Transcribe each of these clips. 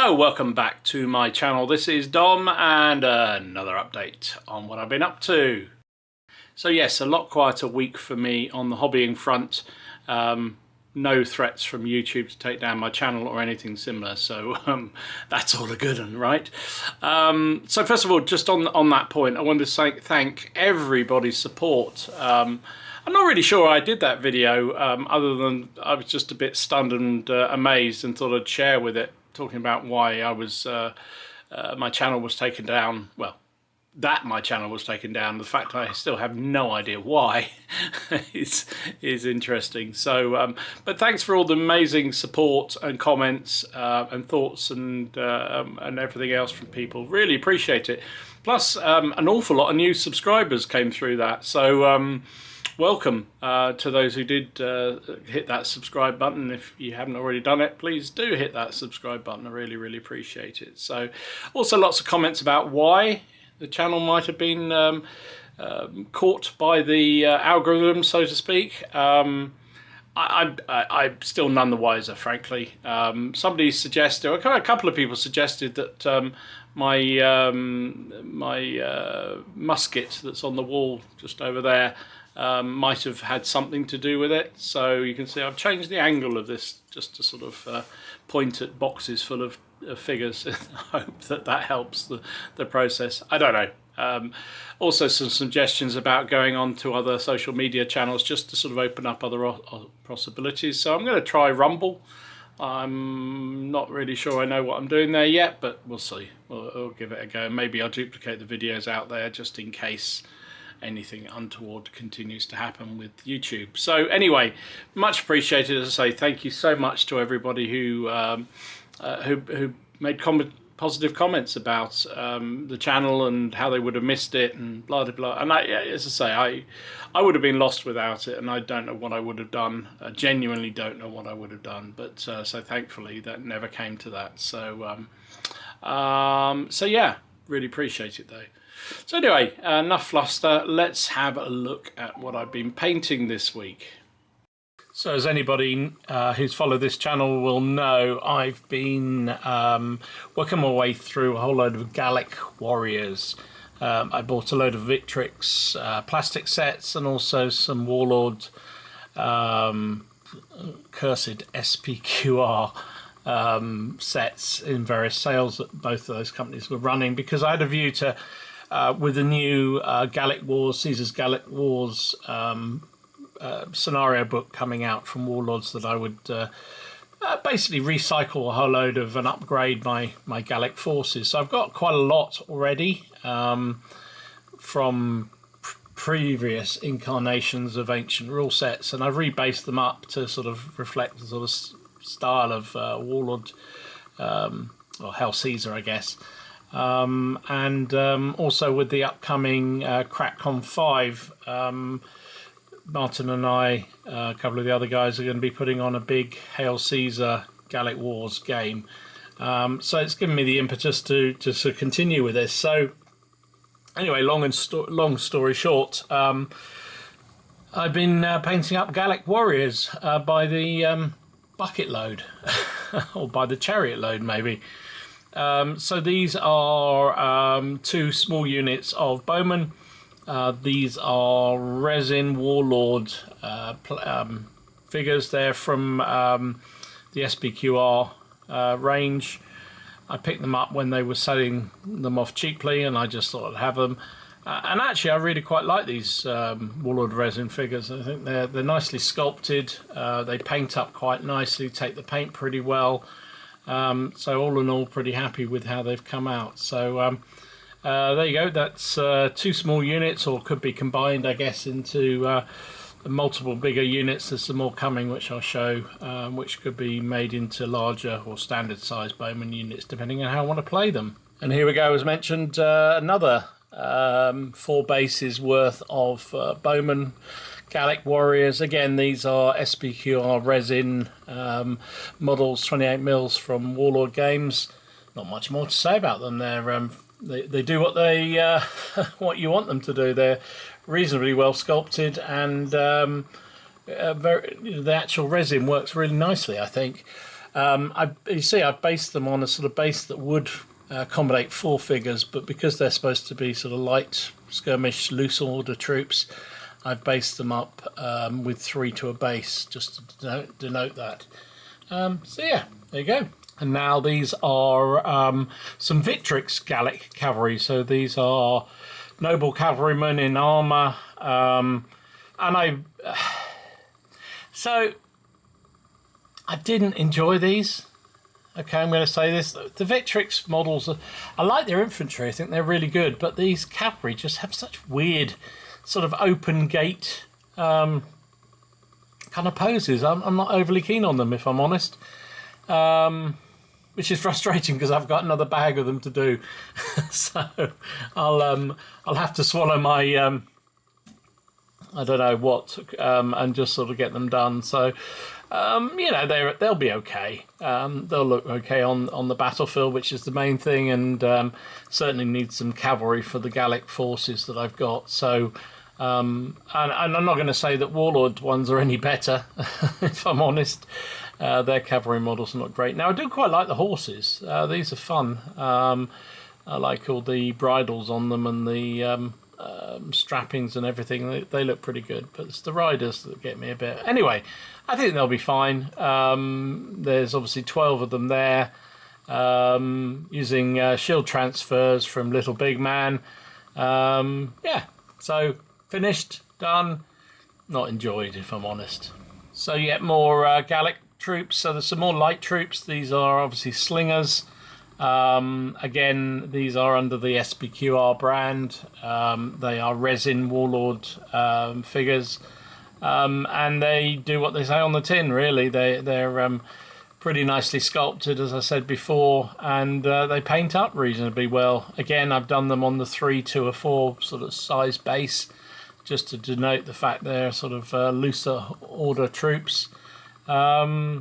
So welcome back to my channel. This is Dom and another update on what I've been up to. So yes, a lot quieter week for me on the hobbying front. No threats from YouTube to take down my channel or anything similar, so that's all a good one, right? So first of all, just on that point, I wanted to thank everybody's support. I'm not really sure I did that video, other than I was just a bit stunned and amazed and thought I'd share with it, talking about why I was my channel was taken down. Well, that my channel was taken down. The fact I still have no idea why is interesting. So, but thanks for all the amazing support and comments and thoughts and everything else from people. Really appreciate it. Plus, an awful lot of new subscribers came through that. So. Welcome to those who did hit that subscribe button. If you haven't already done it, please do hit that subscribe button. I really appreciate it. So also lots of comments about why the channel might have been caught by the algorithm, so to speak. I'm still none the wiser, frankly. Somebody suggested, a couple of people suggested that my musket that's on the wall just over there might have had something to do with it. So you can see I've changed the angle of this just to sort of point at boxes full of figures. I hope that helps the process. I don't know. Also some suggestions about going on to other social media channels just to sort of open up other possibilities. So I'm going to try Rumble. I'm not really sure I know what I'm doing there yet, but we'll see. We'll give it a go. Maybe I'll duplicate the videos out there just in case anything untoward continues to happen with YouTube. So anyway, much appreciated. As I say, thank you so much to everybody who made positive comments about the channel and how they would have missed it and blah blah blah. And as I say, I would have been lost without it, and I don't know what I would have done. I genuinely don't know what I would have done. But so thankfully that never came to that. So so yeah, really appreciate it though. So anyway, enough fluster. Let's have a look at what I've been painting this week. So as anybody who's followed this channel will know, I've been working my way through a whole load of Gallic warriors. I bought a load of Victrix plastic sets and also some Warlord cursed SPQR sets in various sales that both of those companies were running, because I had a view to, with the new Gallic Wars, Caesar's Gallic Wars scenario book coming out from Warlords, that I would basically recycle a whole load of and upgrade my Gallic forces. So I've got quite a lot already from previous incarnations of ancient rule sets, and I've rebased them up to sort of reflect the sort of style of Warlord or Hell Caesar, I guess. And also with the upcoming CrackCon 5, Martin and I, a couple of the other guys, are going to be putting on a big Hail Caesar Gallic Wars game. So it's given me the impetus to continue with this. So anyway, long story short, I've been painting up Gallic warriors by the bucket load, or by the chariot load maybe. So these are two small units of bowmen. These are resin Warlord figures. They're from the SPQR range. I picked them up when they were selling them off cheaply, and I just thought I'd have them. And actually, I really quite like these Warlord resin figures. I think they're nicely sculpted. They paint up quite nicely, take the paint pretty well. So all in all, pretty happy with how they've come out. So there you go. That's two small units, or could be combined, I guess, into multiple bigger units. There's some more coming, which I'll show, which could be made into larger or standard size bowman units, depending on how I want to play them. And here we go, as mentioned, another 4 bases worth of bowman Gallic warriors. Again, these are SPQR resin models, 28 mils from Warlord Games. Not much more to say about them. They do what they what you want them to do. They're reasonably well sculpted, and the actual resin works really nicely, I think. You see, I've based them on a sort of base that would accommodate 4 figures, but because they're supposed to be sort of light skirmish, loose order troops, I've based them up with 3 to a base, just to denote that. So yeah, there you go. And now these are some Victrix Gallic cavalry. So these are noble cavalrymen in armour, so I didn't enjoy these. Okay, I'm going to say this. The Victrix models, I like their infantry. I think they're really good. But these cavalry just have such weird sort of open gate kind of poses. I'm not overly keen on them, if I'm honest. Which is frustrating because I've got another bag of them to do. So I'll have to swallow my... I don't know what, and just sort of get them done. So, you know, they'll be okay. They'll look okay on the battlefield, which is the main thing, and certainly need some cavalry for the Gallic forces that I've got. So, and I'm not going to say that Warlord ones are any better, if I'm honest. Their cavalry models are not great. Now, I do quite like the horses. These are fun. I like all the bridles on them and the... strappings and everything. They look pretty good, but it's the riders that get me a bit. Anyway, I think they'll be fine. There's obviously 12 of them there, using shield transfers from Little Big Man. Yeah, so finished, done, not enjoyed, if I'm honest. So yet more Gallic troops. So there's some more light troops. These are obviously slingers. Again, these are under the SBQR brand. They are resin warlord figures, and they do what they say on the tin. Really, they're pretty nicely sculpted, as I said before, and they paint up reasonably well. Again, I've done them on the 3, 2, or 4 sort of size base, just to denote the fact they're sort of looser order troops. Yeah.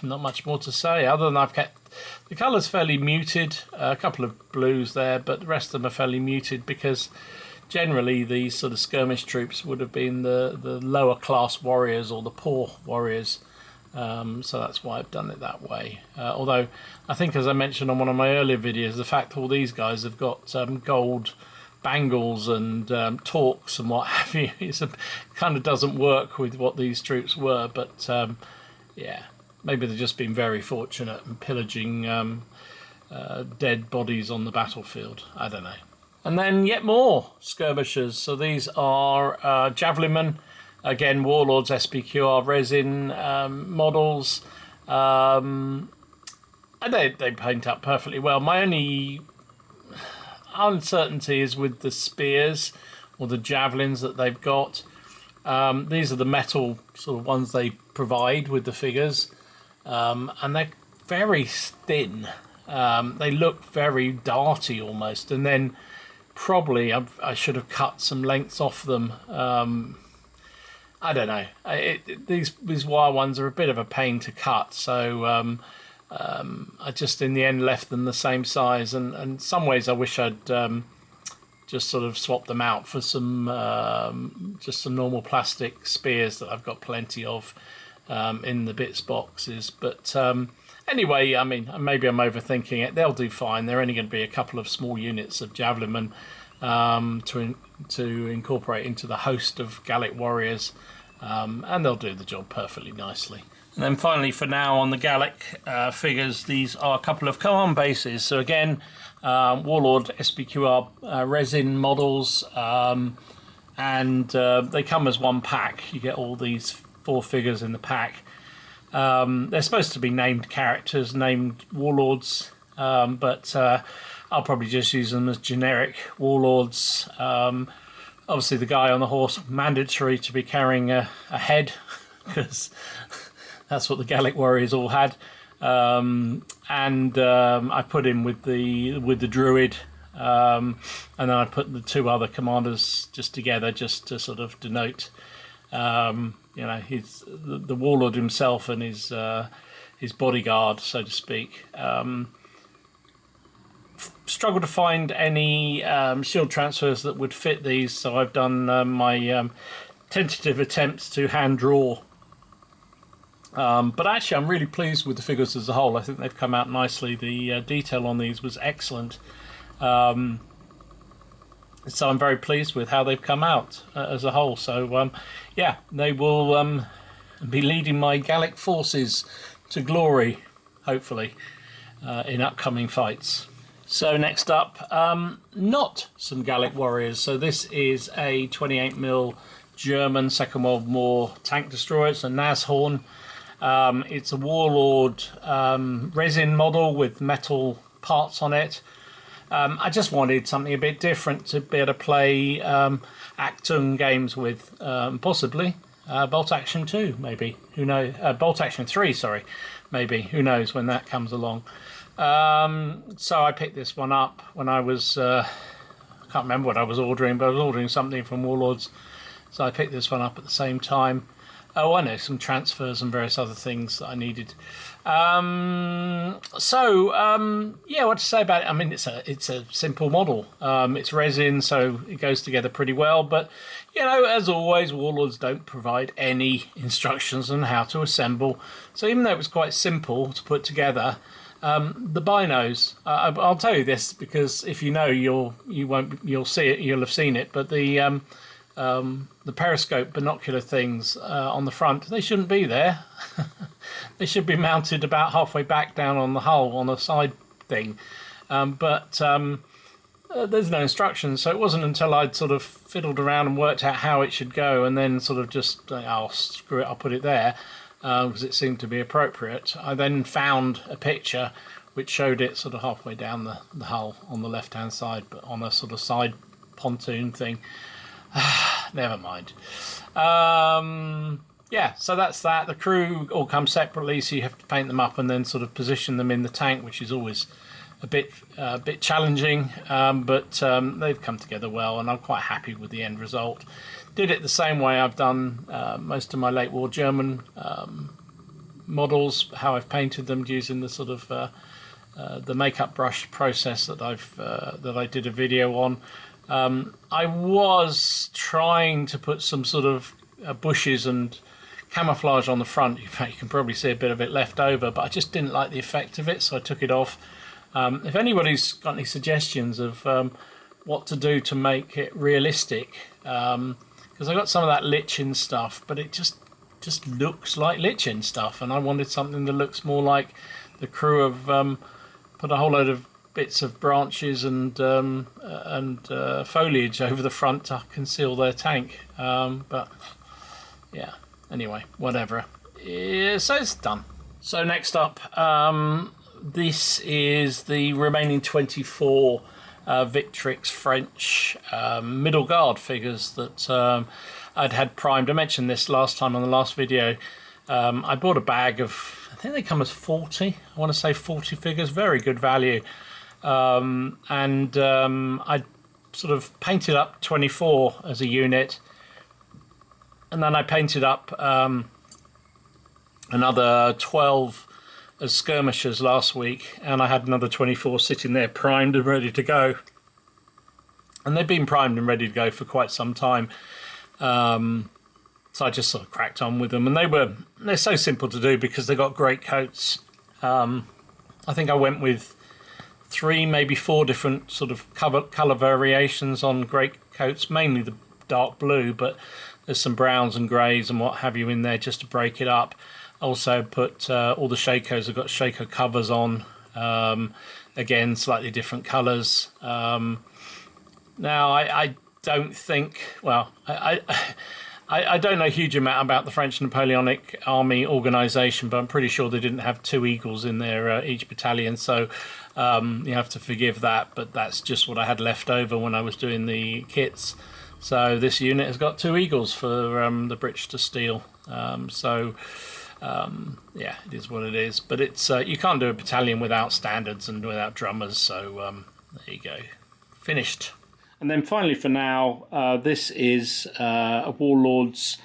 Not much more to say other than I've kept the colours fairly muted, a couple of blues there, but the rest of them are fairly muted because generally these sort of skirmish troops would have been the lower class warriors or the poor warriors, so that's why I've done it that way. Although I think, as I mentioned on one of my earlier videos, the fact all these guys have got gold bangles and torques and what have you, it kind of doesn't work with what these troops were, but yeah, maybe they've just been very fortunate in pillaging dead bodies on the battlefield. I don't know. And then yet more skirmishers. So these are javelinmen. Again, Warlords SBQR resin models. And they paint up perfectly well. My only uncertainty is with the spears or the javelins that they've got. These are the metal sort of ones they provide with the figures, and they're very thin. They look very darty almost, and then probably I should have cut some lengths off them. I don't know. These wire ones are a bit of a pain to cut, so I just in the end left them the same size, and in some ways I wish I'd just sort of swap them out for some just some normal plastic spears that I've got plenty of in the bits boxes. But anyway, I mean, maybe I'm overthinking it. They'll do fine. They're only going to be a couple of small units of javelinmen to incorporate into the host of Gallic warriors, and they'll do the job perfectly nicely. And then finally, for now, on the Gallic figures, these are a couple of command bases. So again, Warlord SBQR resin models, and they come as one pack. You get all these 4 figures in the pack. They're supposed to be named characters, named warlords, but I'll probably just use them as generic warlords. Obviously the guy on the horse, mandatory to be carrying a head, because that's what the Gallic warriors all had. I put him with the druid, and then I put the 2 other commanders just together, just to sort of denote, you know, the warlord himself and his bodyguard, so to speak. Struggled to find any shield transfers that would fit these, so I've done my tentative attempts to hand draw But actually, I'm really pleased with the figures as a whole. I think they've come out nicely. The detail on these was excellent. So I'm very pleased with how they've come out as a whole. So yeah, they will be leading my Gallic forces to glory, hopefully, in upcoming fights. So next up, not some Gallic warriors. So this is a 28mm German Second World War tank destroyer. It's a Nashorn. It's a Warlord resin model with metal parts on it. I just wanted something a bit different to be able to play Actung games with, possibly Bolt Action 2, maybe. Who knows? Bolt Action 3, sorry, maybe. Who knows when that comes along. So I picked this one up when I was, I can't remember what I was ordering, but I was ordering something from Warlords. So I picked this one up at the same time. Oh, I know, some transfers and various other things that I needed. Yeah, what to say about it? I mean, it's a simple model. It's resin, so it goes together pretty well. But, you know, as always, Warlords don't provide any instructions on how to assemble. So even though it was quite simple to put together, the binos, I'll tell you this because if you know, you'll see it, you'll have seen it. But the periscope binocular things on the front, they shouldn't be there. They should be mounted about halfway back down on the hull on a side thing. But there's no instructions, so it wasn't until I'd sort of fiddled around and worked out how it should go and then sort of just, oh, screw it, I'll put it there, because it seemed to be appropriate. I then found a picture which showed it sort of halfway down the hull on the left-hand side, but on a sort of side pontoon thing. Never mind. Yeah, so that's that. The crew all come separately, so you have to paint them up and then sort of position them in the tank, which is always a bit challenging, but they've come together well, and I'm quite happy with the end result. Did it the same way I've done most of my late war German models, how I've painted them using the sort of the makeup brush process that I did a video on. I was trying to put some sort of bushes and camouflage on the front. In fact, you can probably see a bit of it left over, but I just didn't like the effect of it, so I took it off. If anybody's got any suggestions of what to do to make it realistic, because I got some of that lichen stuff, but it just looks like lichen stuff, and I wanted something that looks more like the crew have put a whole load of bits of branches and foliage over the front to conceal their tank. But yeah, anyway, whatever. Yeah, so it's done. So next up, this is the remaining 24 Victrix French middle guard figures that I'd had primed. I mentioned this last time on the last video. I bought a bag of, I think they come as 40, I want to say 40 figures, very good value. I sort of painted up 24 as a unit, and then I painted up another 12 as skirmishers last week, and I had another 24 sitting there primed and ready to go. And they've been primed and ready to go for quite some time. So I just sort of cracked on with them, and they're so simple to do because they got great coats. I think I went with 3, maybe 4 different sort of colour variations on great coats, mainly the dark blue, but there's some browns and greys and what have you in there just to break it up. Also put all the Shakos, I've got Shako covers on, again slightly different colours. Now I don't think, well, I don't know a huge amount about the French Napoleonic Army organisation, but I'm pretty sure they didn't have 2 eagles in their each battalion, so you have to forgive that, but that's just what I had left over when I was doing the kits. So this unit has got 2 eagles for the British to steal. Yeah, it is what it is. But it's you can't do a battalion without standards and without drummers, so there you go. Finished. And then finally for now, this is a Warlords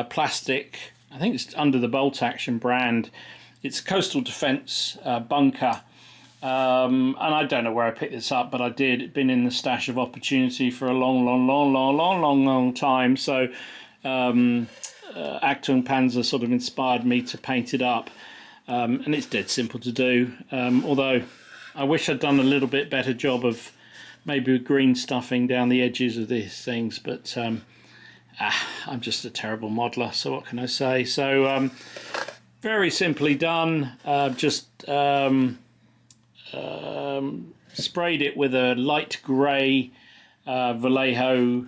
plastic, I think it's under the Bolt Action brand. It's a coastal defence bunker. And I don't know where I picked this up, but I did. It's been in the stash of opportunity for a long time. So Achtung Panzer sort of inspired me to paint it up, and it's dead simple to do, although I wish I'd done a little bit better job of maybe green stuffing down the edges of these things, but I'm just a terrible modeler, so what can I say? So very simply done. Just sprayed it with a light grey Vallejo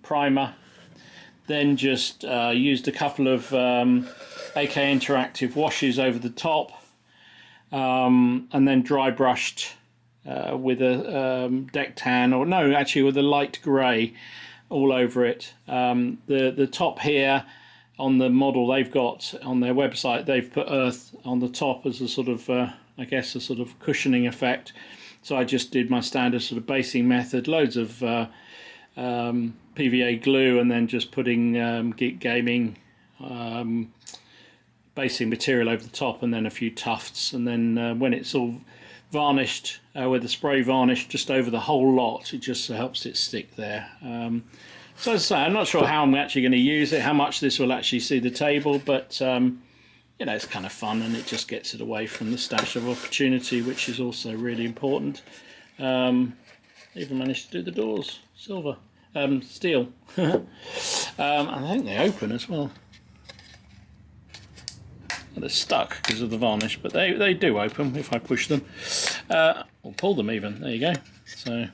primer, then just used a couple of AK Interactive washes over the top, and then dry brushed with a deck tan, or no, actually with a light grey all over it. The top here on the model they've got on their website, they've put earth on the top as a sort of I guess a sort of cushioning effect. So I just did my standard sort of basing method, loads of PVA glue, and then just putting Geek Gaming basing material over the top, and then a few tufts, and then when it's all varnished with a spray varnish just over the whole lot, it just helps it stick there. So as I say, I'm not sure how I'm actually going to use it, how much this will actually see the table, but you know, it's kind of fun, and it just gets it away from the stash of opportunity, which is also really important. Even managed to do the doors, silver, steel. I think they open as well. Well, they're stuck because of the varnish, but they do open if I push them, or pull them even. There you go. So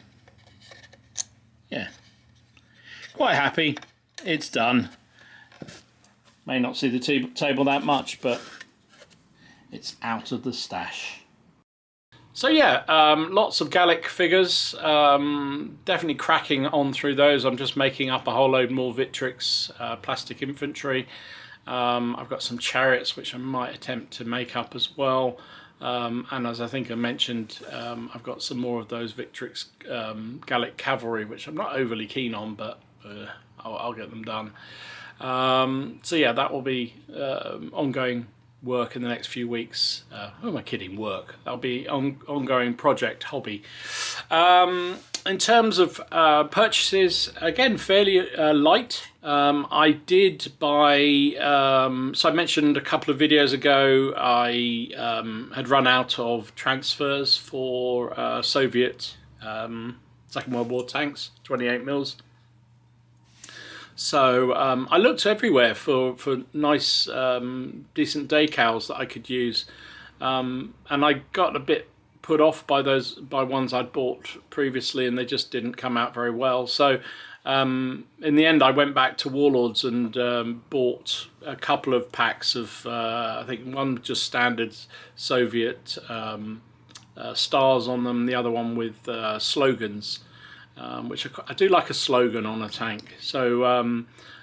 yeah, quite happy. It's done. May not see the table that much, but it's out of the stash. So yeah, lots of Gallic figures. Definitely cracking on through those. I'm just making up a whole load more Victrix plastic infantry. I've got some chariots which I might attempt to make up as well. And as I think I mentioned, I've got some more of those Victrix Gallic Cavalry, which I'm not overly keen on, but I'll get them done. So yeah, that will be ongoing work in the next few weeks. Who am I kidding? Work. That'll be ongoing project, hobby. In terms of purchases, again, fairly light. I did buy, so I mentioned a couple of videos ago, I had run out of transfers for Soviet Second World War tanks, 28 mils. So I looked everywhere for nice, decent decals that I could use, and I got a bit put off by ones I'd bought previously, and they just didn't come out very well. So in the end, I went back to Warlords and bought a couple of packs of, I think one just standard Soviet stars on them, the other one with slogans. Which I do like a slogan on a tank. So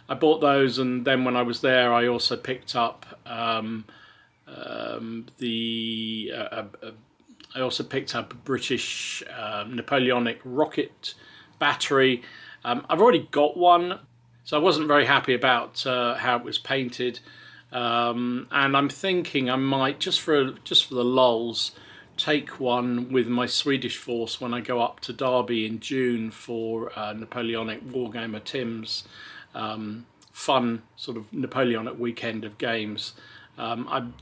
I bought those, and then when I was there, I also picked up I also picked up a British Napoleonic rocket battery. I've already got one, so I wasn't very happy about how it was painted, and I'm thinking I might just for the lulz take one with my Swedish force when I go up to Derby in June for Napoleonic Wargamer Tim's fun sort of Napoleonic weekend of games. I'm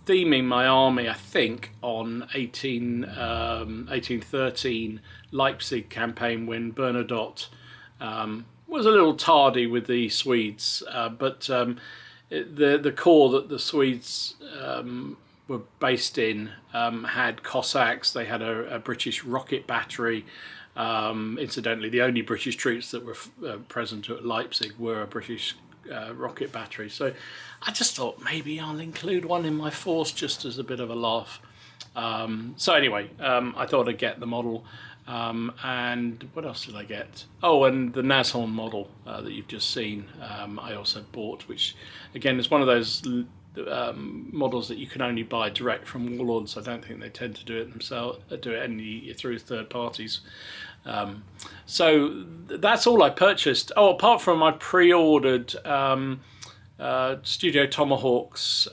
theming my army, I think, on 1813 Leipzig campaign, when Bernadotte was a little tardy with the Swedes, but the corps that the Swedes were based in had Cossacks. They had a British rocket battery. Incidentally, the only British troops that were present at Leipzig were a British rocket battery. So I just thought maybe I'll include one in my force just as a bit of a laugh. So anyway, I thought I'd get the model. And what else did I get? Oh, and the Nashorn model that you've just seen, I also bought, which again is one of those models that you can only buy direct from Warlords. I don't think they tend to do it themselves, through third parties. So that's all I purchased. Oh, apart from I pre-ordered Studio Tomahawk's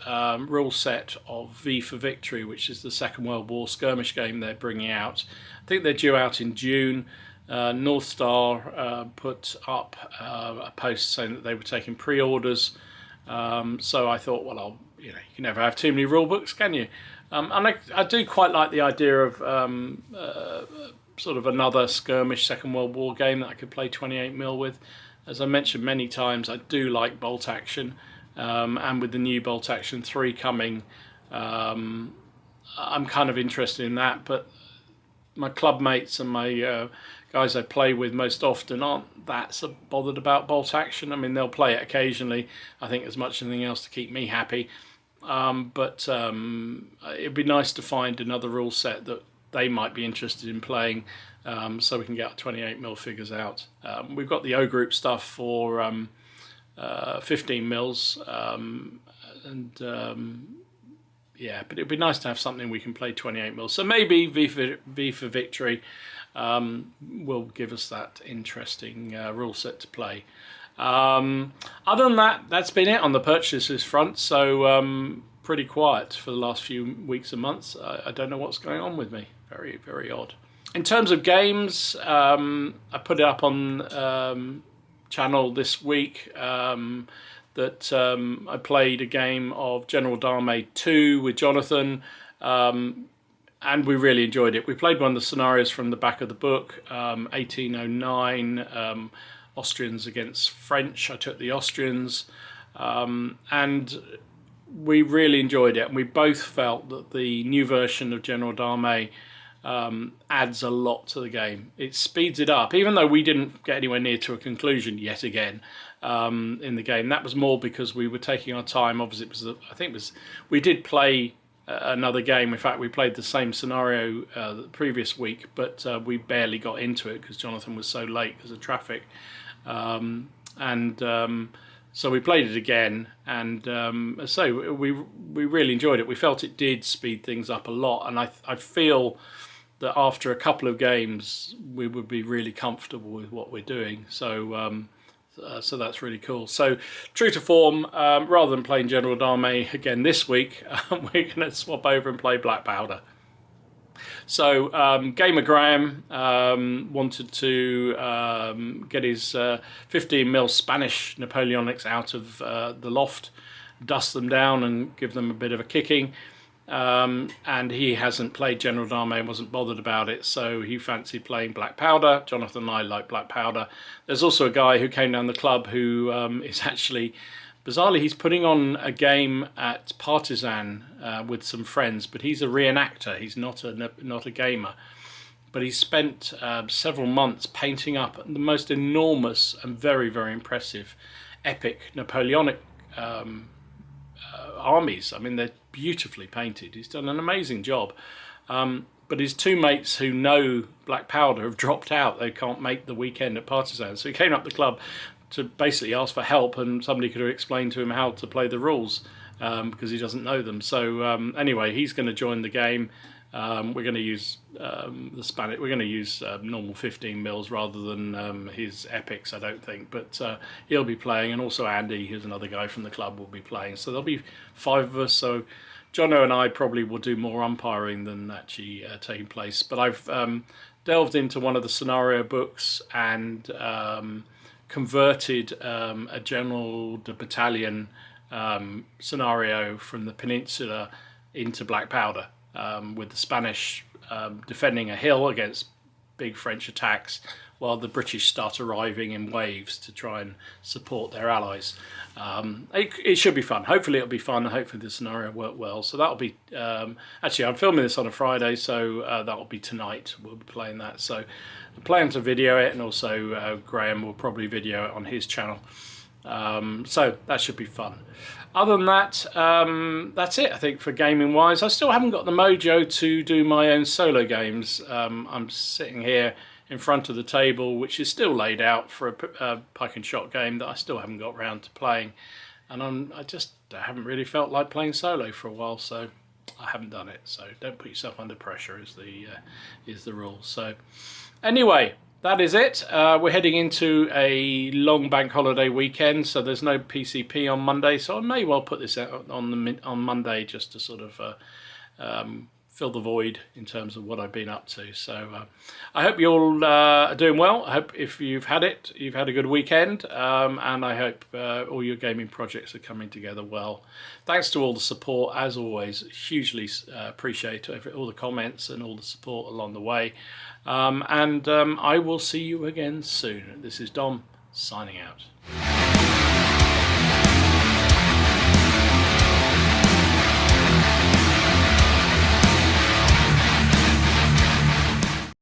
rule set of V for Victory, which is the Second World War skirmish game they're bringing out. I think they're due out in June. North Star put up a post saying that they were taking pre-orders. So I thought, well, you can never have too many rule books, can you? And I do quite like the idea of sort of another skirmish Second World War game that I could play 28mm with. As I mentioned many times, I do like bolt action, and with the new bolt action 3 coming, I'm kind of interested in that. But my club mates and my guys I play with most often aren't that so bothered about bolt action. I mean, they'll play it occasionally, I think, as much as anything else to keep me happy. But it'd be nice to find another rule set that they might be interested in playing, so we can get 28mm figures out. We've got the O group stuff for 15mm, yeah, but it'd be nice to have something we can play 28mm. So maybe V for Victory will give us that interesting rule set to play. Other than that, that's been it on the purchases front. So pretty quiet for the last few weeks and months. I don't know what's going on with me. Very, very odd. In terms of games, I put it up on channel this week that I played a game of General Dame 2 with Jonathan, and we really enjoyed it. We played one of the scenarios from the back of the book, 1809, Austrians against French. I took the Austrians, and we really enjoyed it. And we both felt that the new version of General Dame adds a lot to the game. It speeds it up, even though we didn't get anywhere near to a conclusion yet again in the game. That was more because we were taking our time. Obviously, we did play another game. In fact, we played the same scenario the previous week, but we barely got into it because Jonathan was so late because of traffic. So we played it again, and so we really enjoyed it. We felt it did speed things up a lot, and I feel that after a couple of games we would be really comfortable with what we're doing. So so that's really cool. So true to form, rather than playing General Dame again this week, we're going to swap over and play Black Powder. So Gamer Graham wanted to get his 15mm Spanish Napoleonics out of the loft, dust them down and give them a bit of a kicking. And he hasn't played General Dame, wasn't bothered about it, so he fancied playing Black Powder. Jonathan and I like Black Powder. There's also a guy who came down the club who is actually, bizarrely, he's putting on a game at Partisan with some friends, but he's a reenactor. He's not a gamer. But he spent several months painting up the most enormous and very, very impressive epic Napoleonic armies. I mean, they're beautifully painted. He's done an amazing job. But his two mates who know Black Powder have dropped out. They can't make the weekend at Partisan. So he came up the club to basically ask for help, and somebody could have explained to him how to play the rules because he doesn't know them. So anyway, he's going to join the game. We're going to use the Spanish. We're going to use normal 15mm rather than his epics, I don't think. But he'll be playing, and also Andy, who's another guy from the club, will be playing. So there'll be 5 of us. So Jono and I probably will do more umpiring than actually taking place. But I've delved into one of the scenario books and converted a General de Battalion scenario from the Peninsula into Black Powder, with the Spanish defending a hill against big French attacks while the British start arriving in waves to try and support their allies. It should be fun. Hopefully it'll be fun. Hopefully the scenario will work well. So that'll be, actually I'm filming this on a Friday, so that'll be tonight. We'll be playing that. So I plan to video it, and also Graham will probably video it on his channel. So that should be fun. Other than that, that's it, I think, for gaming wise. I still haven't got the mojo to do my own solo games. I'm sitting here in front of the table, which is still laid out for a pike and shot game that I still haven't got round to playing, and I just haven't really felt like playing solo for a while, so I haven't done it. So don't put yourself under pressure is the rule. So anyway, that is it. We're heading into a long bank holiday weekend, so there's no PCP on Monday, so I may well put this out on Monday just to sort of fill the void in terms of what I've been up to. So I hope you all are doing well. I hope if you've had a good weekend, and I hope all your gaming projects are coming together well. Thanks to all the support, as always. Hugely appreciate all the comments and all the support along the way. I will see you again soon. This is Dom signing out.